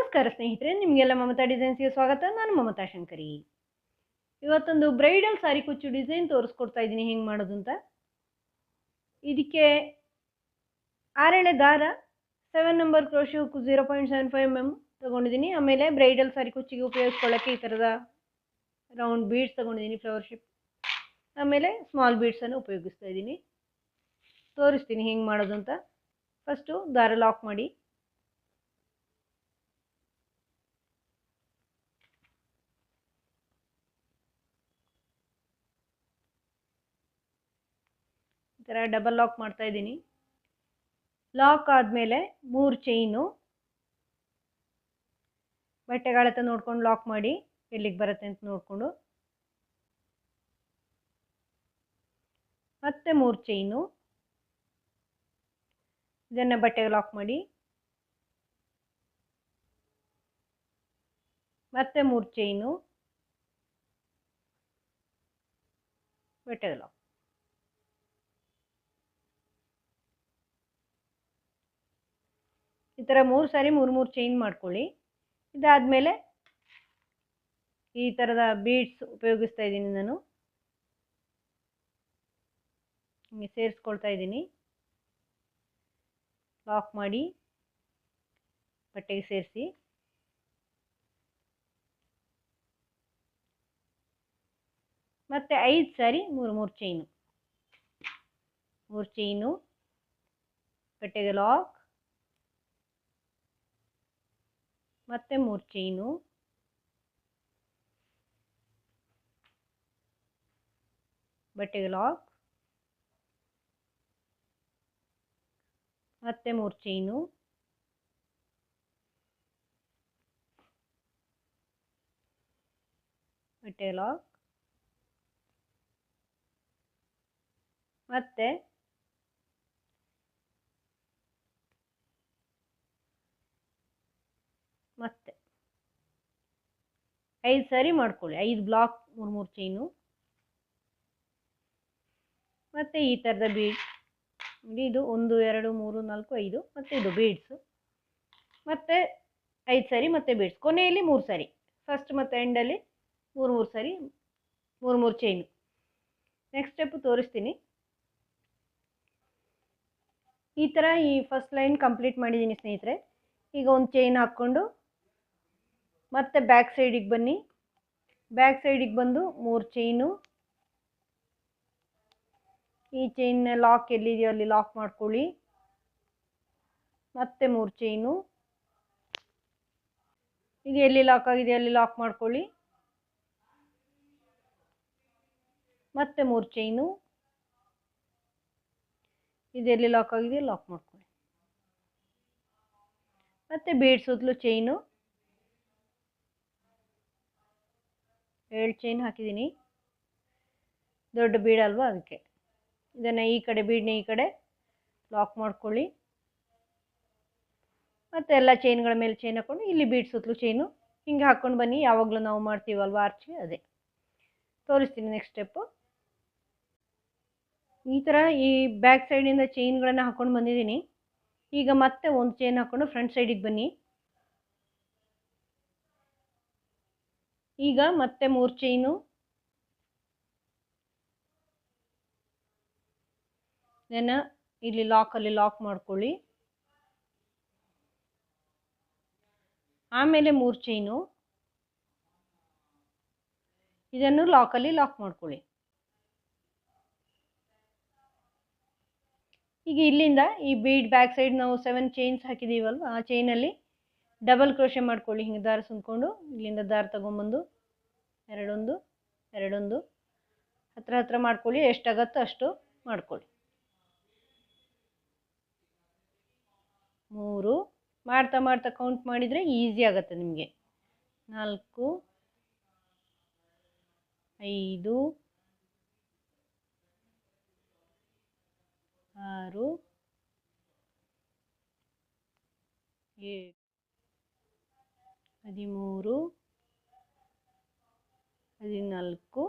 ನಮಸ್ಕಾರ ಸ್ನೇಹಿತರೆ, ನಿಮಗೆಲ್ಲ ಮಮತಾ ಡಿಸೈನ್ಸ್ಗೆ ಸ್ವಾಗತ. ನಾನು ಮಮತಾ ಶಂಕರಿ. ಇವತ್ತೊಂದು ಬ್ರೈಡಲ್ ಸಾರಿ ಕುಚ್ಚು ಡಿಸೈನ್ ತೋರಿಸ್ಕೊಡ್ತಾ ಇದ್ದೀನಿ ಹೆಂಗೆ ಮಾಡೋದು ಅಂತ. ಇದಕ್ಕೆ 6 ಎಳೆ ದಾರ, 7 ನಂಬರ್ ಕ್ರೋಶೆ ಹುಕ್ 0.75 mm ತೊಗೊಂಡಿದ್ದೀನಿ. ಆಮೇಲೆ ಬ್ರೈಡಲ್ ಸಾರಿ ಕುಚ್ಚಿಗೆ ಉಪಯೋಗಿಸ್ಕೊಳ್ಳೋಕ್ಕೆ ಈ ಥರದ ರೌಂಡ್ ಬೀಡ್ಸ್ ತೊಗೊಂಡಿದ್ದೀನಿ, ಫ್ಲವರ್ ಶೇಪ್. ಆಮೇಲೆ ಸ್ಮಾಲ್ ಬೀಡ್ಸನ್ನು ಉಪಯೋಗಿಸ್ತಾ ಇದ್ದೀನಿ. ತೋರಿಸ್ತೀನಿ ಹೆಂಗೆ ಮಾಡೋದು ಅಂತ. ಫಸ್ಟು ದಾರ ಲಾಕ್ ಮಾಡಿ, ಈ ಥರ ಡಬಲ್ ಲಾಕ್ ಮಾಡ್ತಾ ಇದ್ದೀನಿ. ಲಾಕ್ ಆದಮೇಲೆ 3 ಚೈನು ಬಟ್ಟೆಗಳತ್ತ ನೋಡ್ಕೊಂಡು ಲಾಕ್ ಮಾಡಿ, ಎಲ್ಲಿಗೆ ಬರುತ್ತೆ ಅಂತ ನೋಡಿಕೊಂಡು. ಮತ್ತೆ 3 ಚೈನು, ಇದನ್ನು ಬಟ್ಟೆಗೆ ಲಾಕ್ ಮಾಡಿ. ಮತ್ತೆ 3 ಚೈನು, ಬಟ್ಟೆಗೆ ಲಾಕ್. ಈ ಥರ 3 ಸಾರಿ 3 ಚೈನ್ ಮಾಡ್ಕೊಳ್ಳಿ. ಇದಾದಮೇಲೆ ಈ ಥರದ ಬೀಡ್ಸ್ ಉಪಯೋಗಿಸ್ತಾ ಇದ್ದೀನಿ ನಾನು. ಹಿಂಗೆ ಸೇರಿಸ್ಕೊಳ್ತಾ ಇದ್ದೀನಿ. ಲಾಕ್ ಮಾಡಿ ಬಟ್ಟೆಗೆ ಸೇರಿಸಿ. ಮತ್ತೆ 5 ಸಾರಿ 3 ಚೈನು, 3 ಚೈನು, ಬಟ್ಟೆಗೆ ಲಾಕ್. ಮತ್ತೆ 3 ಚೈನು, ಬಟ್ಟೆಗೆ ಲಾಕ್. ಮತ್ತೆ 3 ಚೈನು, ಬಟ್ಟೆಗೆ ಲಾಕ್. ಮತ್ತೆ 5 ಸಾರಿ ಮಾಡ್ಕೊಳ್ಳಿ. 5 ಬ್ಲಾಕ್ 3 ಚೈನು. ಮತ್ತು ಈ ಥರದ ಬೀಡ್ಸ್, ಇದು 1 2 3 4 5, ಮತ್ತು ಇದು ಬೀಡ್ಸು. ಮತ್ತು 5 ಸಾರಿ ಮತ್ತೆ ಬೀಡ್ಸ್. ಕೊನೆಯಲ್ಲಿ 3 ಸಾರಿ, ಫಸ್ಟ್ ಮತ್ತು ಎಂಡಲ್ಲಿ 3 ಸಾರಿ 3 ಚೈನು. ನೆಕ್ಸ್ಟ್ ಸ್ಟೆಪ್ಪು ತೋರಿಸ್ತೀನಿ. ಈ ಥರ ಈ ಫಸ್ಟ್ ಲೈನ್ ಕಂಪ್ಲೀಟ್ ಮಾಡಿದ್ದೀನಿ ಸ್ನೇಹಿತರೆ. ಈಗ ಒಂದು ಚೈನ್ ಹಾಕ್ಕೊಂಡು ಮತ್ತೆ ಬ್ಯಾಕ್ ಸೈಡಿಗೆ ಬನ್ನಿ. ಬ್ಯಾಕ್ ಸೈಡಿಗೆ ಬಂದು 3 ಚೈನು, ಈ ಚೈನ್ನ ಲಾಕ್ ಎಲ್ಲಿದೆಯೋ ಅಲ್ಲಿ ಲಾಕ್ ಮಾಡ್ಕೊಳ್ಳಿ. ಮತ್ತೆ 3 ಚೈನು, ಈಗ ಎಲ್ಲಿ ಲಾಕ್ ಆಗಿದೆಯೋ ಅಲ್ಲಿ ಲಾಕ್ ಮಾಡ್ಕೊಳ್ಳಿ. ಮತ್ತೆ 3 ಚೈನು, ಇದೆಲ್ಲಿ ಲಾಕ್ ಆಗಿದೆಯೋ ಲಾಕ್ ಮಾಡ್ಕೊಳ್ಳಿ. ಮತ್ತೆ ಬೀಡ್ ಸುತ್ತಲೂ ಚೈನು, 7 ಚೈನ್ ಹಾಕಿದ್ದೀನಿ. ದೊಡ್ಡ ಬೀಡ್ ಅಲ್ವಾ, ಅದಕ್ಕೆ ಇದನ್ನು ಈ ಕಡೆ ಬೀಡ್ನ ಈ ಕಡೆ ಲಾಕ್ ಮಾಡ್ಕೊಳ್ಳಿ. ಮತ್ತು ಎಲ್ಲ ಚೈನ್ಗಳ ಮೇಲೆ ಚೈನ್ ಹಾಕ್ಕೊಂಡು ಇಲ್ಲಿ ಬೀಡ್ ಸುತ್ತಲೂ ಚೈನು ಹಿಂಗೆ ಹಾಕ್ಕೊಂಡು ಬನ್ನಿ. ಯಾವಾಗಲೂ ನಾವು ಮಾಡ್ತೀವಲ್ವ ಆರ್ಚ್ಗೆ, ಅದೇ ತೋರಿಸ್ತೀನಿ ನೆಕ್ಸ್ಟ್ ಸ್ಟೆಪ್ಪು. ಈ ಥರ ಈ ಬ್ಯಾಕ್ ಸೈಡಿಂದ ಚೈನ್ಗಳನ್ನು ಹಾಕ್ಕೊಂಡು ಬಂದಿದ್ದೀನಿ. ಈಗ ಮತ್ತೆ ಒಂದು ಚೈನ್ ಹಾಕ್ಕೊಂಡು ಫ್ರಂಟ್ ಸೈಡಿಗೆ ಬನ್ನಿ. ಈಗ ಮತ್ತೆ 3 ಚೈನು, ಇದನ್ನು ಇಲ್ಲಿ ಲಾಕಲ್ಲಿ ಲಾಕ್ ಮಾಡ್ಕೊಳ್ಳಿ. ಆಮೇಲೆ 3 ಚೈನು, ಇದನ್ನು ಲಾಕಲ್ಲಿ ಲಾಕ್ ಮಾಡ್ಕೊಳ್ಳಿ. ಈಗ ಇಲ್ಲಿಂದ ಈ ಬೀಡ್ ಬ್ಯಾಕ್ ಸೈಡ್ ನಾವು 7 ಚೈನ್ಸ್ ಹಾಕಿದ್ದೀವಲ್ವ, ಆ ಚೈನಲ್ಲಿ ಡಬಲ್ ಕ್ರೋಶೆ ಮಾಡ್ಕೊಳ್ಳಿ. ಹಿಂಗೆ ದಾರ ಸುಂದ್ಕೊಂಡು ಇಲ್ಲಿಂದ ದಾರ ತಗೊಂಬಂದು ಎರಡೊಂದು ಹತ್ರ ಹತ್ರ ಮಾಡ್ಕೊಳ್ಳಿ. ಎಷ್ಟಾಗತ್ತೋ ಅಷ್ಟು ಮಾಡ್ಕೊಳ್ಳಿ. 3 ಮಾಡ್ತಾ ಕೌಂಟ್ ಮಾಡಿದರೆ ಈಸಿ ಆಗುತ್ತೆ ನಿಮಗೆ. 4 5 6 7 13 14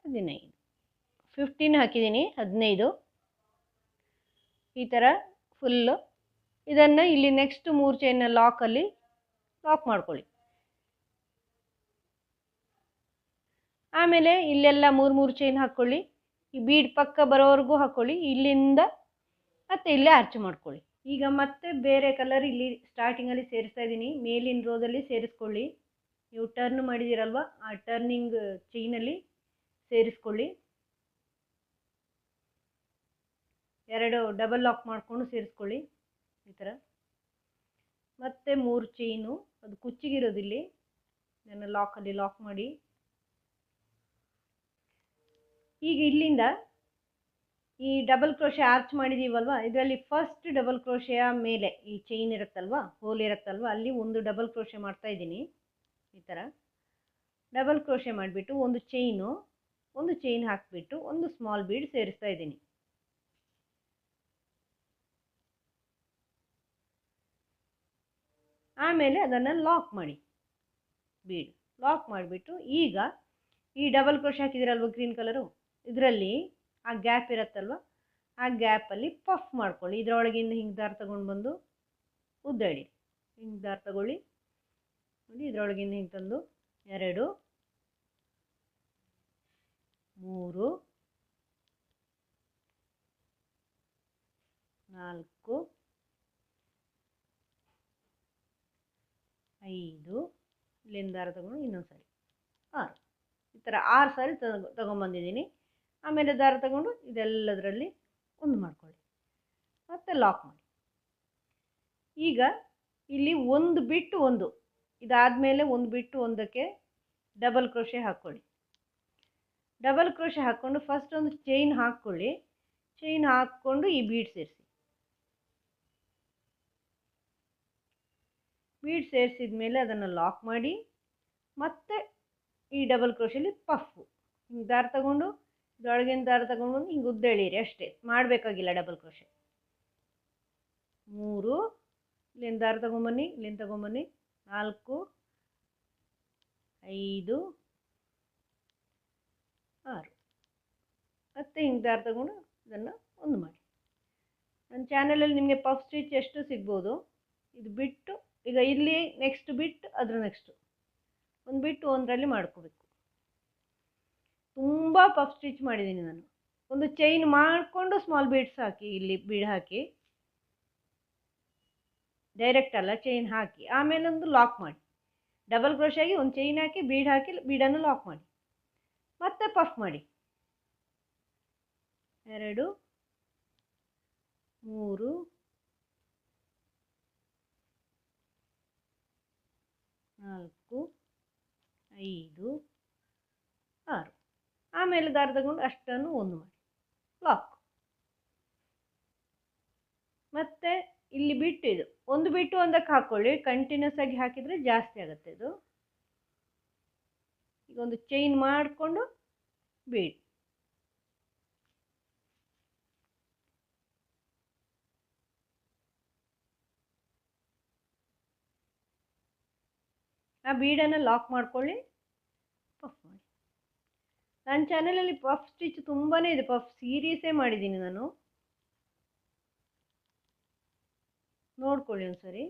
15 15 ಹಾಕಿದ್ದೀನಿ. 15 ಈ ಥರ ಫುಲ್ಲು ಇದನ್ನು ಇಲ್ಲಿ ನೆಕ್ಸ್ಟ್ 3 ಚೈನ್ನ ಲಾಕಲ್ಲಿ ಲಾಕ್ ಮಾಡ್ಕೊಳ್ಳಿ. ಆಮೇಲೆ ಇಲ್ಲೆಲ್ಲ 3 ಚೈನ್ ಹಾಕ್ಕೊಳ್ಳಿ. ಈ ಬೀಡ್ ಪಕ್ಕ ಬರೋವರೆಗೂ ಹಾಕ್ಕೊಳ್ಳಿ. ಇಲ್ಲಿಂದ ಮತ್ತೆ ಇಲ್ಲೇ ಅರ್ಚ್ ಮಾಡ್ಕೊಳ್ಳಿ. ಈಗ ಮತ್ತೆ ಬೇರೆ ಕಲರ್ ಇಲ್ಲಿ ಸ್ಟಾರ್ಟಿಂಗಲ್ಲಿ ಸೇರಿಸ್ತಾ ಇದ್ದೀನಿ. ಮೇಲಿನ ರೋದಲ್ಲಿ ಸೇರಿಸ್ಕೊಳ್ಳಿ. ನೀವು ಟರ್ನ್ ಮಾಡಿದ್ದೀರಲ್ವ, ಆ ಟರ್ನಿಂಗ್ ಚೈನಲ್ಲಿ ಸೇರಿಸ್ಕೊಳ್ಳಿ. 2 ಡಬಲ್ ಲಾಕ್ ಮಾಡಿಕೊಂಡು ಸೇರಿಸ್ಕೊಳ್ಳಿ ಈ ಥರ. ಮತ್ತೆ 3 ಚೈನು, ಅದು ಕುಚ್ಚಿಗಿರೋದಿಲ್ಲಿ, ನನ್ನ ಲಾಕಲ್ಲಿ ಲಾಕ್ ಮಾಡಿ. ಈಗ ಇಲ್ಲಿಂದ ಈ ಡಬಲ್ ಕ್ರೋಶೆ ಆರ್ಚ್ ಮಾಡಿದ್ದೀವಲ್ವ, ಇದರಲ್ಲಿ ಫಸ್ಟ್ ಡಬಲ್ ಕ್ರೋಶೆಯ ಮೇಲೆ ಈ ಚೈನ್ ಇರುತ್ತಲ್ವ, ಹೋಲ್ ಇರುತ್ತಲ್ವ, ಅಲ್ಲಿ ಒಂದು ಡಬಲ್ ಕ್ರೋಶೆ ಮಾಡ್ತಾ ಇದ್ದೀನಿ. ಈ ಥರ ಡಬಲ್ ಕ್ರೋಶೆ ಮಾಡಿಬಿಟ್ಟು ಒಂದು ಚೈನ್ ಹಾಕಿಬಿಟ್ಟು ಒಂದು ಸ್ಮಾಲ್ ಬೀಡ್ ಸೇರಿಸ್ತಾ ಇದ್ದೀನಿ. ಆಮೇಲೆ ಅದನ್ನು ಲಾಕ್ ಮಾಡಿ, ಬೀಡ್ ಲಾಕ್ ಮಾಡಿಬಿಟ್ಟು ಈಗ ಈ ಡಬಲ್ ಕ್ರೋಶೆ ಹಾಕಿದಿರಲ್ವ ಗ್ರೀನ್ ಕಲರು, ಇದರಲ್ಲಿ ಆ ಗ್ಯಾಪ್ ಇರುತ್ತಲ್ವ, ಆ ಗ್ಯಾಪಲ್ಲಿ ಪಫ್ ಮಾಡ್ಕೊಳ್ಳಿ. ಇದರೊಳಗಿಂದ ಹಿಂಗೆ ದಾರ ತಗೊಂಡು ಬಂದು ಉದ್ದಾಡಿ, ಹಿಂಗೆ ದಾರ ತಗೊಳ್ಳಿ ನೋಡಿ. ಇದರೊಳಗಿಂದ ಹಿಂಗೆ ತಂದು 2 3 4 5 ಇಲ್ಲಿಂದ ದಾರ ತಗೊಂಡು ಇನ್ನೊಂದು ಸಾರಿ 6, ಈ ಥರ 6 ಸಾರಿ ತಗೊಂಬಂದಿದ್ದೀನಿ. ಆಮೇಲೆ ದಾರ ತಗೊಂಡು ಇದೆಲ್ಲದರಲ್ಲಿ ಒಂದು ಮಾಡ್ಕೊಳ್ಳಿ, ಮತ್ತೆ ಲಾಕ್ ಮಾಡಿ. ಈಗ ಇಲ್ಲಿ ಒಂದು ಬಿಟ್ಟು ಒಂದು, ಇದಾದಮೇಲೆ ಒಂದು ಬಿಟ್ಟು ಒಂದಕ್ಕೆ ಡಬಲ್ ಕ್ರೋಶೆ ಹಾಕ್ಕೊಳ್ಳಿ. ಡಬಲ್ ಕ್ರೋಶೆ ಹಾಕ್ಕೊಂಡು ಫಸ್ಟ್ ಒಂದು ಚೈನ್ ಹಾಕ್ಕೊಳ್ಳಿ. ಚೈನ್ ಹಾಕ್ಕೊಂಡು ಈ ಬೀಡ್ ಸೇರಿಸಿ. ಬೀಡ್ ಸೇರಿಸಿದ ಮೇಲೆ ಅದನ್ನು ಲಾಕ್ ಮಾಡಿ, ಮತ್ತೆ ಈ ಡಬಲ್ ಕ್ರೋಶೆಲಿ ಪಫ್ಫು ಹಿಂಗೆ ದಾರ ತಗೊಂಡು ಇದರೊಳಗಿನ ದಾರ ತಗೊಂಡು ಬಂದು ಹಿಂಗೆ ಉದ್ದ ಎಳೀರಿ ಅಷ್ಟೇ, ಮಾಡಬೇಕಾಗಿಲ್ಲ ಡಬಲ್ ಕ್ರೋಶೆ. 3 ಇಲ್ಲಿಂದ ದಾರ ತಗೊಂಬನ್ನಿ, ಇಲ್ಲಿಂದ ತಗೊಂಬನ್ನಿ, 4 5 6 ಮತ್ತೆ ಹಿಂಗೆ ದಾರ ತಗೊಂಡು ಇದನ್ನು ಒಂದು ಮಾಡಿ. ನನ್ನ ಚಾನಲಲ್ಲಿ ನಿಮಗೆ ಪಫ್ ಸ್ಟಿಚ್ ಎಷ್ಟು ಸಿಗ್ಬೋದು, ಇದು ಬಿಟ್ಟು ಈಗ ಇಲ್ಲಿ ನೆಕ್ಸ್ಟ್ ಬಿಟ್ಟು ಅದ್ರ ನೆಕ್ಸ್ಟು ಒಂದು ಬಿಟ್ಟು ಒಂದರಲ್ಲಿ ಮಾಡ್ಕೋಬೇಕು. ತುಂಬ ಪಫ್ ಸ್ಟಿಚ್ ಮಾಡಿದ್ದೀನಿ ನಾನು. ಒಂದು ಚೈನ್ ಮಾಡಿಕೊಂಡು ಸ್ಮಾಲ್ ಬೀಡ್ಸ್ ಹಾಕಿ, ಇಲ್ಲಿ ಬೀಡ್ ಹಾಕಿ, ಡೈರೆಕ್ಟ್ ಅಲ್ಲ ಚೈನ್ ಹಾಕಿ, ಆಮೇಲೆ ಒಂದು ಲಾಕ್ ಮಾಡಿ. ಡಬಲ್ ಕ್ರೋಶಾಗಿ ಒಂದು ಚೈನ್ ಹಾಕಿ ಬೀಡ್ ಹಾಕಿ ಬೀಡನ್ನು ಲಾಕ್ ಮಾಡಿ, ಮತ್ತೆ ಪಫ್ ಮಾಡಿ. 2 3 4 5 6 ಆಮೇಲೆ ದಾರ ತಗೊಂಡು ಅಷ್ಟನ್ನು ಒಂದು ಮಾಡಿ ಲಾಕ್. ಮತ್ತೆ ಇಲ್ಲಿ ಬಿಟ್ಟು ಇದು ಒಂದು ಬಿಟ್ಟು ಒಂದಕ್ಕೆ ಹಾಕ್ಕೊಳ್ಳಿ. ಕಂಟಿನ್ಯೂಸ್ ಆಗಿ ಹಾಕಿದರೆ ಜಾಸ್ತಿ ಆಗುತ್ತೆ ಇದು. ಈಗ ಒಂದು ಚೈನ್ ಮಾಡಿಕೊಂಡು ಬೀಡ್, ಆ ಬೀಡನ್ನು ಲಾಕ್ ಮಾಡ್ಕೊಳ್ಳಿ, ಪಫ್ ಮಾಡಿ. ನನ್ನ ಚಾನಲಲ್ಲಿ ಪಫ್ ಸ್ಟಿಚ್ ತುಂಬಾ ಇದೆ, ಪಫ್ ಸೀರೀಸೇ ಮಾಡಿದ್ದೀನಿ ನಾನು, ನೋಡ್ಕೊಳ್ಳಿ ಒಂದ್ಸರಿ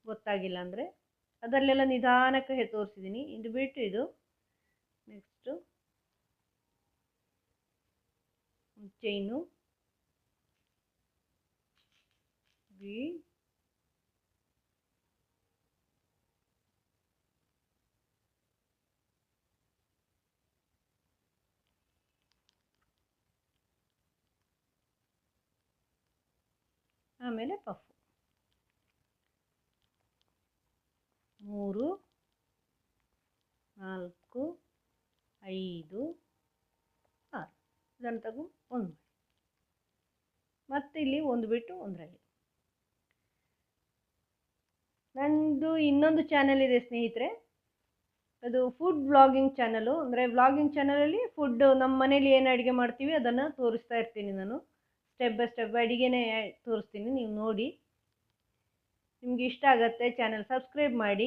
ಗೊತ್ತಾಗಿಲ್ಲ ಅಂದರೆ. ಅದರಲ್ಲೆಲ್ಲ ನಿಧಾನಕ್ಕೆ ತೋರಿಸಿದ್ದೀನಿ. ಇದು ಬಿಟ್ಟು ಇದು ನೆಕ್ಸ್ಟು ಚೈನು ಬೀಡ್, ಆಮೇಲೆ ಪಫ್. 3 4 5 6 ಇದನ್ನು ತಗೊಂಡು ಒಂದು ಮಾಡಿ. ಮತ್ತೆ ಇಲ್ಲಿ ಒಂದು ಬಿಟ್ಟು ಒಂದರಲ್ಲಿ. ನನ್ನದು ಇನ್ನೊಂದು ಚಾನಲ್ ಇದೆ ಸ್ನೇಹಿತರೆ, ಅದು ಫುಡ್ ವ್ಲಾಗಿಂಗ್ ಚಾನಲು. ಅಂದರೆ ವ್ಲಾಗಿಂಗ್ ಚಾನಲಲ್ಲಿ ಫುಡ್ ನಮ್ಮ ಮನೇಲಿ ಏನು ಅಡುಗೆ ಮಾಡ್ತೀವಿ ಅದನ್ನು ತೋರಿಸ್ತಾ ಇರ್ತೀನಿ ನಾನು. ಸ್ಟೆಪ್ ಬೈ ಸ್ಟೆಪ್ ಅಡುಗೆನೇ ತೋರಿಸ್ತೀನಿ, ನೀವು ನೋಡಿ. ನಿಮ್ಗೆ ಇಷ್ಟ ಆಗುತ್ತೆ, ಚಾನಲ್ ಸಬ್ಸ್ಕ್ರೈಬ್ ಮಾಡಿ.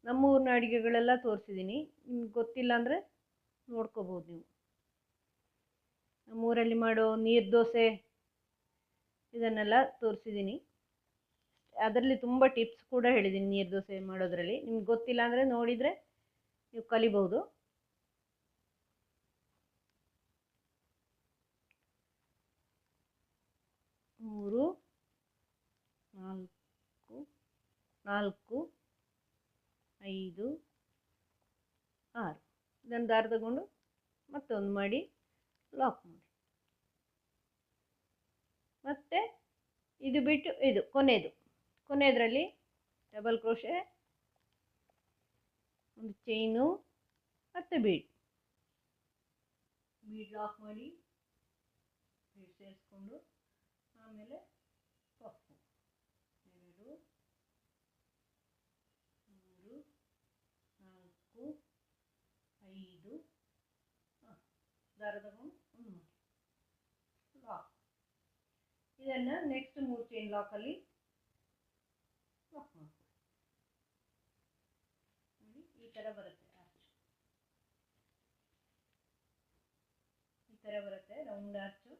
ನಮ್ಮೂರಿನ ಅಡುಗೆಗಳೆಲ್ಲ ತೋರಿಸಿದ್ದೀನಿ. ನಿಮ್ಗೆ ಗೊತ್ತಿಲ್ಲ ಅಂದರೆ ನೋಡ್ಕೋಬೋದು ನೀವು. ನಮ್ಮೂರಲ್ಲಿ ಮಾಡೋ ನೀರು ದೋಸೆ ಇದನ್ನೆಲ್ಲ ತೋರಿಸಿದ್ದೀನಿ. ಅದರಲ್ಲಿ ತುಂಬ ಟಿಪ್ಸ್ ಕೂಡ ಹೇಳಿದ್ದೀನಿ ನೀರು ದೋಸೆ ಮಾಡೋದ್ರಲ್ಲಿ. ನಿಮ್ಗೆ ಗೊತ್ತಿಲ್ಲ ಅಂದರೆ ನೋಡಿದರೆ ನೀವು ಕಲಿಬಹುದು. ಮೂರು, ನಾಲ್ಕು, 5, 6 ಇದನ್ನು ದಾರ ತಗೊಂಡು ಮತ್ತೊಂದು ಮಾಡಿ ಲಾಕ್ ಮಾಡಿ. ಮತ್ತೆ ಇದು ಬಿಟ್ಟು ಇದು ಕೊನೆಯದರಲ್ಲಿ ಡಬಲ್ ಕ್ರೋಶೆ, ಒಂದು ಚೈನು ಮತ್ತು ಬೀಡ್ ಲಾಕ್ ಮಾಡಿ ಬೀಡ್ ಸೇರಿಸ್ಕೊಂಡು ಆಮೇಲೆ ಪಫು 2, 3, 4, 5 ದಾರ ತಗೊಂಡು ಒಂದು ಮಾಡಿ ಲಾಕ್. ಇದನ್ನು ನೆಕ್ಸ್ಟ್ 3 ಚೈನ್ ಲಾಕಲ್ಲಿ ಲಾಕ್ ಮಾಡ್ಕೊಳ್ಳಿ. ನೋಡಿ ಈ ಥರ ಬರುತ್ತೆ ಆರ್ಚ್, ಈ ಥರ ಬರುತ್ತೆ ರೌಂಡ್ ಆರ್ಚು.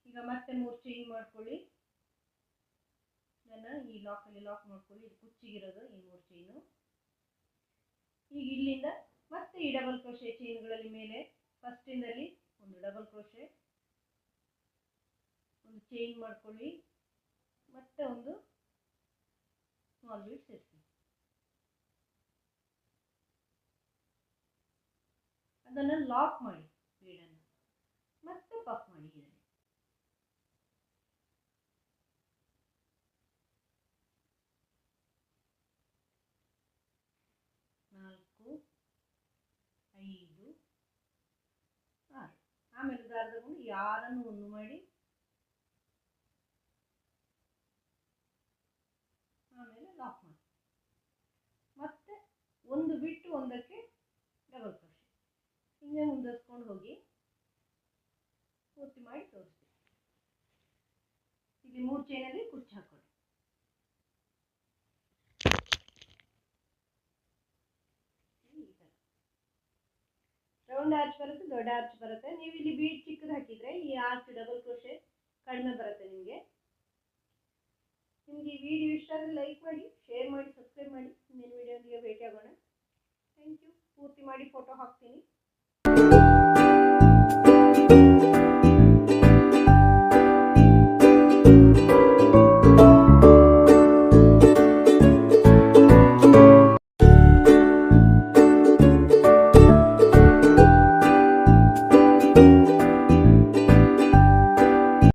ಈಗ ಮತ್ತೆ 3 ಚೈನ್ ಮಾಡ್ಕೊಳ್ಳಿ. ಇದನ್ನು ಈ ಲಾಕಲ್ಲಿ ಲಾಕ್ ಮಾಡ್ಕೊಳ್ಳಿ. ಇದು ಕುಚ್ಚಿಗಿರೋದು ಈ 3 ಚೈನು. ಈಗ ಇಲ್ಲಿಂದ ಮತ್ತೆ ಈ ಡಬಲ್ ಕ್ರೋಶೆ ಚೈನ್ಗಳಲ್ಲಿ ಮೇಲೆ ಫಸ್ಟಿಂದಲ್ಲಿ ಒಂದು ಡಬಲ್ ಕ್ರೋಶೆ, ಒಂದು ಚೈನ್ ಮಾಡ್ಕೊಳ್ಳಿ, ಮತ್ತೆ ಒಂದು ಸ್ಮಾಲ್ ಬೀಡ್ ಸೇರಿಸಿ. ಅದನ್ನು ಲಾಕ್ ಮಾಡಿ ಬೀಡನ್ನು, ಮತ್ತೆ ಪಫ್ ಮಾಡಿ. ಇದನ್ನು 4, 5, 6 ಆಮೇಲೆ ದಾರ ತಗೊಂಡು ಯಾರನ್ನು ಒಂದು ಮಾಡಿ ಆಮೇಲೆ ಲಾಕ್ ಮಾಡಿ. ಮತ್ತೆ ಒಂದು ಬಿಟ್ಟು ಒಂದಕ್ಕೆ ಡಬಲ್ ಕ್ರೋಶೆ ಹಿಂಗೆ ಮುಂದುವರಿಸ್ಕೊಂಡು ಹೋಗಿ ಪೂರ್ತಿ ಮಾಡಿ ತೋರಿಸ್ತೀವಿ. ಇಲ್ಲಿ 3 ಚೈನಲ್ಲಿ ಕುಚ್ಚು ಹಾಕೊಳ್ಳಿ. ರೌಂಡ್ ಆರ್ಚ್ ಬರುತ್ತೆ, ದೊಡ್ಡ ಆರ್ಚ್ ಬರುತ್ತೆ. ನೀವು ಇಲ್ಲಿ ಬೀಡ್ ಚಿಕ್ಕದು ಹಾಕಿದರೆ ಈ ಆರ್ಚ್ ಡಬಲ್ ಕ್ರೋಶೆ ಕಡಿಮೆ ಬರುತ್ತೆ ನಿಮಗೆ. ನಿಮಗೆ ಈ ವಿಡಿಯೋ ಇಷ್ಟ ಆದರೆ ಲೈಕ್ ಮಾಡಿ, ಶೇರ್ ಮಾಡಿ, ಸಬ್ಸ್ಕ್ರೈಬ್ ಮಾಡಿ. ಮುಂದಿನ ವಿಡಿಯೋದೊಂದಿಗೆ ಭೇಟಿಯಾಗೋಣ. Thank you. ಪೂರ್ತಿ ಮಾಡಿ ಫೋಟೋ ಹಾಕ್ತೀನಿ.